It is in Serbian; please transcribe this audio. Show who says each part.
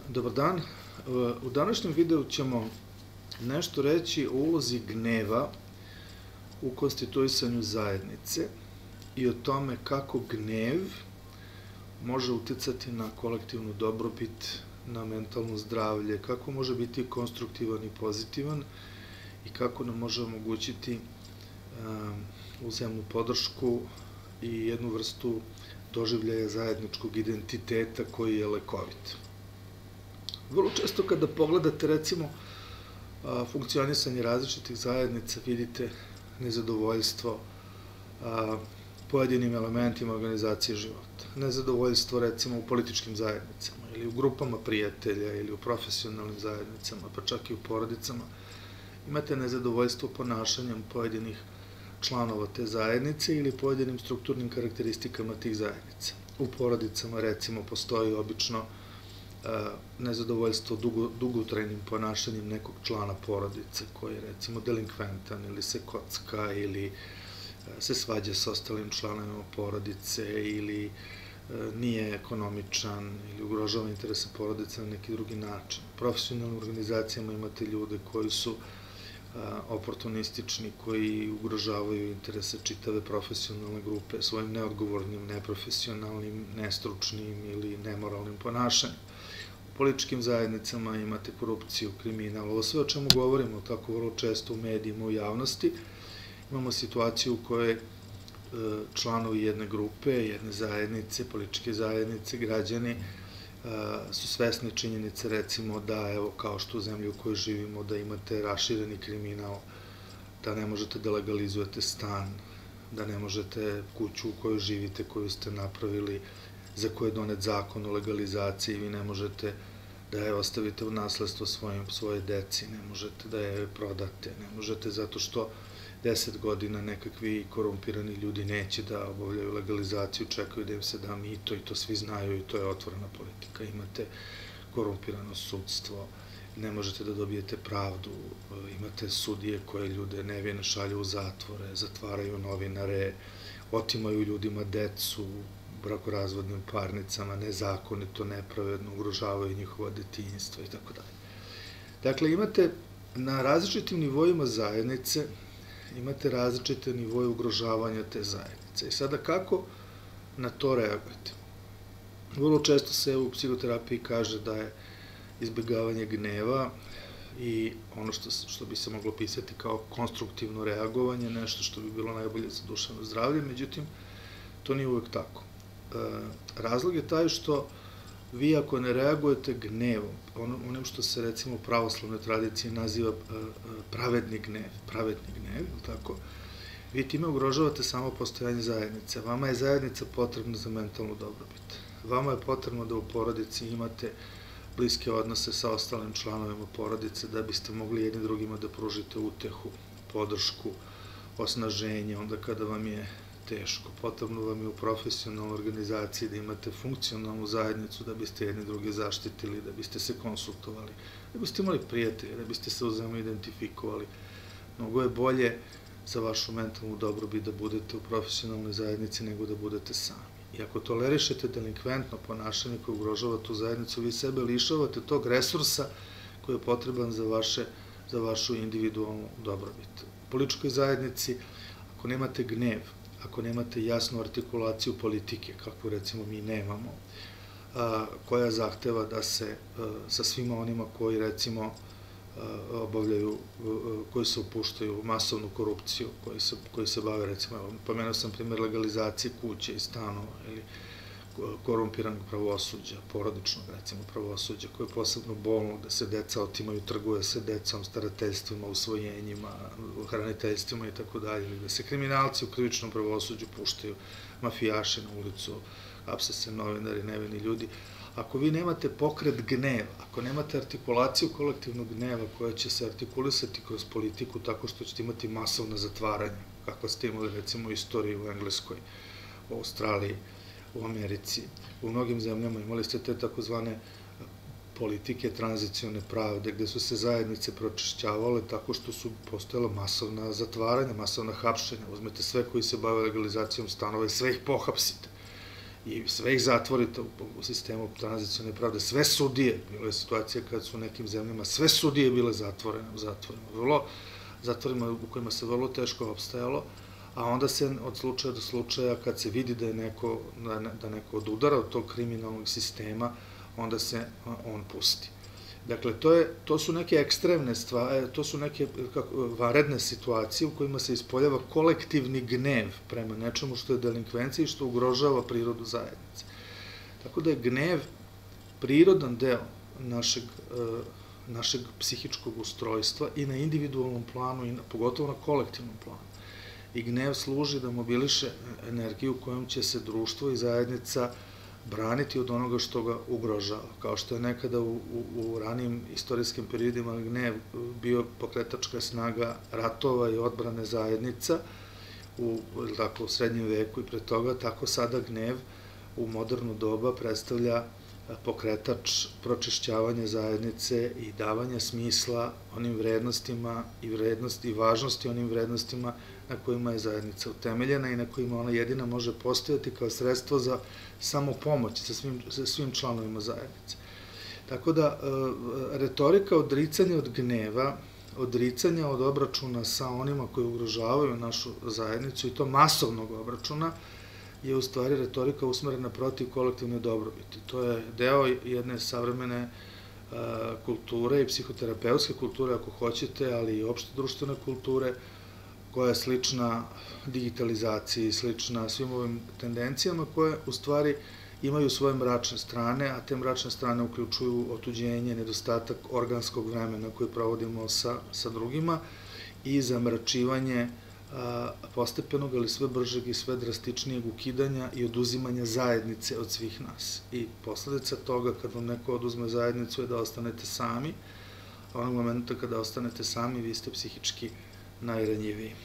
Speaker 1: Dobar dan. U današnjem videu ćemo nešto reći o ulozi gneva u konstituisanju zajednice i o tome kako gnev može uticati na kolektivnu dobrobit, na mentalno zdravlje, kako može biti konstruktivan i pozitivan i kako nam može omogućiti uzajamnu podršku i jednu vrstu doživljaja zajedničkog identiteta koji je lekovit. Vrlo često kada pogledate, recimo, funkcionisanje različitih zajednica, vidite nezadovoljstvo pojedinim elementima organizacije života. Nezadovoljstvo, recimo, u političkim zajednicama ili u grupama prijatelja ili u profesionalnim zajednicama, pa čak i u porodicama. Imate nezadovoljstvo ponašanjem pojedinih članova te zajednice ili pojedinim strukturnim karakteristikama tih zajednica. U porodicama, recimo, postoji obično nezadovoljstvo dugotrajnim ponašanjem nekog člana porodice koji je, recimo, delinkventan ili se kocka ili se svađa sa ostalim članovima porodice ili nije ekonomičan ili ugrožava interese porodice na neki drugi način. U profesionalnim organizacijama imate ljude koji su oportunistični, koji ugrožavaju interese čitave profesionalne grupe svojim neodgovornim, neprofesionalnim, nestručnim ili nemoralnim ponašanjem. U političkim zajednicama imate korupciju, kriminal, ovo sve o čemu govorimo tako vrlo često u medijima, u javnosti. Imamo situaciju u kojoj članovi jedne grupe, jedne zajednice, političke zajednice, građani su svesni činjenice, recimo, da, evo, kao što u zemlji u kojoj živimo, da imate rašireni kriminal, da ne možete da legalizujete stan, da ne možete kuću u kojoj živite, koju ste napravili, za koje je donet zakon o legalizaciji, vi ne možete da je ostavite u nasledstvo svoje deci, ne možete da je prodate, ne možete zato što 10 godina nekakvi korumpirani ljudi neće da obavljaju legalizaciju, čekaju da im se da mito i to svi znaju i to je otvorena politika. Imate korumpirano sudstvo, ne možete da dobijete pravdu, imate sudije koje ljude nevine šalju u zatvore, zatvaraju novinare, otimaju ljudima decu, brakorazvodnim parnicama, nezakonito, nepravedno, ugrožavaju njihova detinjstva i tako dalje. Dakle, imate na različitim nivoima zajednice, imate različite nivoje ugrožavanja te zajednice. I sada kako na to reagujete? Vrlo često se u psihoterapiji kaže da je izbjegavanje gneva i ono što bi se moglo pisati kao konstruktivno reagovanje, nešto što bi bilo najbolje za duševno zdravlje, međutim, to nije uvek tako. Razlog je taj što vi ako ne reagujete gnevom, onim što se recimo u pravoslavnoj tradiciji naziva pravedni gnev, tako, vi time ugrožavate samo postojanje zajednice. Vama je zajednica potrebna za mentalnu dobrobit. Vama je potrebno da u porodici imate bliske odnose sa ostalim članovima porodice da biste mogli jedni drugima da pružite utehu, podršku, osnaženje, onda kada vam je teško. Potrebno vam je u profesionalnoj organizaciji da imate funkcionalnu zajednicu da biste jedni druge zaštitili, da biste se konsultovali, da biste imali prijatelje, da biste se uzajamno identifikovali. Mnogo je bolje za vašu mentalnu dobrobit da budete u profesionalnoj zajednici nego da budete sami. I ako tolerišete delinkventno ponašanje koje ugrožava tu zajednicu, vi sebe lišavate tog resursa koji je potreban za vašu individualnu dobrobit. U političkoj zajednici, ako nemate gnev, ako nemate jasnu artikulaciju politike, kako recimo mi nemamo, koja zahteva da se sa svima onima koji recimo obavljaju, koji se upuštaju u masovnu korupciju, koji se bave recimo, pomenuo sam primjer legalizacije kuće i stanova ili korumpiranog pravosuđa, porodičnog recimo pravosuđa, koje je posebno bolno da se deca otimaju, trguje se decom, starateljstvima, usvojenjima, hraniteljstvima i tako dalje, ili da se kriminalci u krivičnom pravosuđu puštaju, mafijaši na ulicu, hapse se novinari, nevini ljudi. Ako vi nemate pokret gneva, ako nemate artikulaciju kolektivnog gneva koja će se artikulisati kroz politiku tako što ćete imati masovna zatvaranja, kakva ste imali recimo u istoriji u Engleskoj, u Australiji, u Americi, u mnogim zemljama imali ste te takozvane politike tranzicione pravde, gde su se zajednice pročišćavale tako što su postojala masovna zatvaranja, masovna hapšenja. Uzmete sve koji se bave legalizacijom stanova i sve ih pohapsite. i sve ih zatvorite u sistemu tranzicijone pravde, sve sudije, bilo je situacija kad su u nekim zemljama sve sudije bile zatvorene u zatvorima u kojima se vrlo teško opstajalo, a onda se od slučaja do slučaja, kad se vidi da neko odudara od tog kriminalnog sistema, onda se on pusti. Dakle, to su neke ekstremne stvari, to su neke vanredne situacije u kojima se ispoljava kolektivni gnev prema nečemu što je delinkvencija i što ugrožava prirodu zajednice. Tako da je gnev prirodan deo našeg psihičkog ustrojstva i na individualnom planu, i pogotovo na kolektivnom planu. I gnev služi da mobiliše energiju kojom će se društvo i zajednica braniti od onoga što ga ugrožava. Kao što je nekada u ranijim istorijskim periodima gnev bio pokretačka snaga ratova i odbrane zajednica u srednjem veku i pre toga, tako sada gnev u moderno doba predstavlja pokretač pročišćavanja zajednice i davanja smisla onim vrednostima i važnosti onim vrednostima na kojima je zajednica utemeljena i na kojima ona jedina može postojati kao sredstvo za samopomoć sa svim članovima zajednice. Tako da, retorika odricanja od gneva, odricanja od obračuna sa onima koji ugrožavaju našu zajednicu i to masovnog obračuna, je u stvari retorika usmerena protiv kolektivne dobrobiti. To je deo jedne savremene kulture i psihoterapeutske kulture, ako hoćete, ali i opšte društvene kulture, koja je slična digitalizaciji, slična svim ovim tendencijama koje u stvari imaju svoje mračne strane, a te mračne strane uključuju otuđenje, nedostatak organskog vremena koje provodimo sa drugima i zamračivanje postepenog, ali sve bržeg i sve drastičnijeg ukidanja i oduzimanja zajednice od svih nas. I posledica toga, kad vam neko oduzme zajednicu, je da ostanete sami, a onog momenta kada ostanete sami, vi ste psihički najranjiviji.